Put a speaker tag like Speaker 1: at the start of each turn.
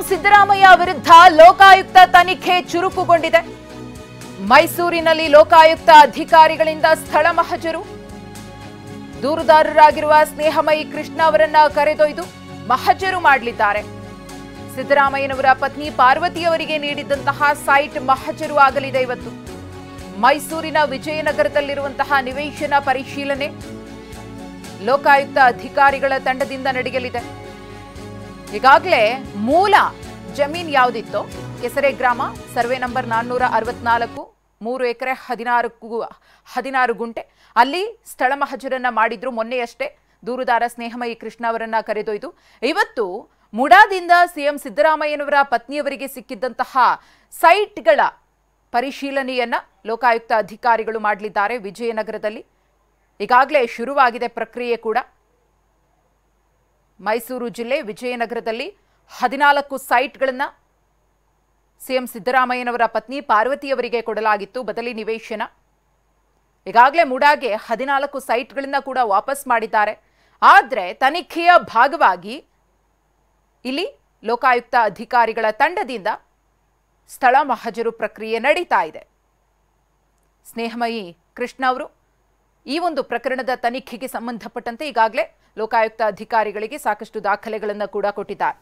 Speaker 1: ಸಿದ್ದರಾಮಯ್ಯ ವಿರುದ್ಧ ಲೋಕಾಯುಕ್ತ ತನಿಖೆ ಚುರುಕುಗೊಂಡಿದೆ. ಮೈಸೂರಿನಲ್ಲಿ ಲೋಕಾಯುಕ್ತ ಅಧಿಕಾರಿಗಳಿಂದ ಸ್ಥಳ ಮಹಜರು. ದೂರುದಾರರಾಗಿರುವ ಸ್ನೇಹಮಯಿ ಕೃಷ್ಣ ಅವರನ್ನ ಕರೆದೊಯ್ದು ಮಹಜರು ಮಾಡಲಿದ್ದಾರೆ. ಸಿದ್ದರಾಮಯ್ಯನವರ ಪತ್ನಿ ಪಾರ್ವತಿಯವರಿಗೆ ನೀಡಿದಂತಹ ಸೈಟ್ ಮಹಜರು ಆಗಲಿದೆ ಇವತ್ತು. ಮೈಸೂರಿನ ವಿಜಯನಗರದಲ್ಲಿರುವಂತಹ ನಿವೇಶನ ಪರಿಶೀಲನೆ ಲೋಕಾಯುಕ್ತ ಅಧಿಕಾರಿಗಳ ತಂಡದಿಂದ ನಡೆಯಲಿದೆ. ಈಗಾಗಲೇ ಮೂಲ ಜಮೀನ್ ಯಾವುದಿತ್ತೋ ಕೆಸರೆ ಗ್ರಾಮ ಸರ್ವೆ ನಂಬರ್ 464 3 ಎಕರೆ 16 ಗುಂಟೆ ಅಲ್ಲಿ ಸ್ಥಳ ಮಹಜರನ್ನ ಮಾಡಿದ್ರು. ಮೊನ್ನೆಯಷ್ಟೇ ದೂರುದಾರ ಸ್ನೇಹಮಯಿ ಕೃಷ್ಣ ಅವರನ್ನ ಕರೆದೊಯ್ದು ಇವತ್ತು ಮುಡಾದಿಂದ ಸಿಎಂ ಸಿದ್ದರಾಮಯ್ಯನವರ ಪತ್ನಿಯವರಿಗೆ ಸಿಕ್ಕಿದ್ದಂತಹ ಸೈಟ್ಗಳ ಪರಿಶೀಲನೆಯನ್ನ ಲೋಕಾಯುಕ್ತ ಅಧಿಕಾರಿಗಳು ಮಾಡಲಿದ್ದಾರೆ. ವಿಜಯನಗರದಲ್ಲಿ ಈಗಾಗಲೇ ಶುರುವಾಗಿದೆ ಪ್ರಕ್ರಿಯೆ ಕೂಡ. ಮೈಸೂರು ಜಿಲ್ಲೆ ವಿಜಯನಗರದಲ್ಲಿ 14 ಸೈಟ್ಗಳನ್ನು ಸಿಎಂ ಸಿದ್ದರಾಮಯ್ಯನವರ ಪತ್ನಿ ಪಾರ್ವತಿಯವರಿಗೆ ಕೊಡಲಾಗಿತ್ತು ಬದಲಿ ನಿವೇಶನ. ಈಗಾಗಲೇ ಮುಡಾಗೆ 14 ಸೈಟ್ಗಳನ್ನು ಕೂಡ ವಾಪಸ್ ಮಾಡಿದ್ದಾರೆ. ಆದರೆ ತನಿಖೆಯ ಭಾಗವಾಗಿ ಇಲ್ಲಿ ಲೋಕಾಯುಕ್ತ ಅಧಿಕಾರಿಗಳ ತಂಡದಿಂದ ಸ್ಥಳ ಮಹಜರು ಪ್ರಕ್ರಿಯೆ ನಡೀತಾ ಇದೆ. ಸ್ನೇಹಮಯಿ ಕೃಷ್ಣ ಅವರು ಈ ಒಂದು ಪ್ರಕರಣದ ತನಿಖೆಗೆ ಸಂಬಂಧಪಟ್ಟಂತೆ ಈಗಾಗಲೇ ಲೋಕಾಯುಕ್ತ ಅಧಿಕಾರಿಗಳಿಗೆ ಸಾಕಷ್ಟು ದಾಖಲೆಗಳನ್ನು ಕೂಡ ಕೊಟ್ಟಿದ್ದಾರೆ.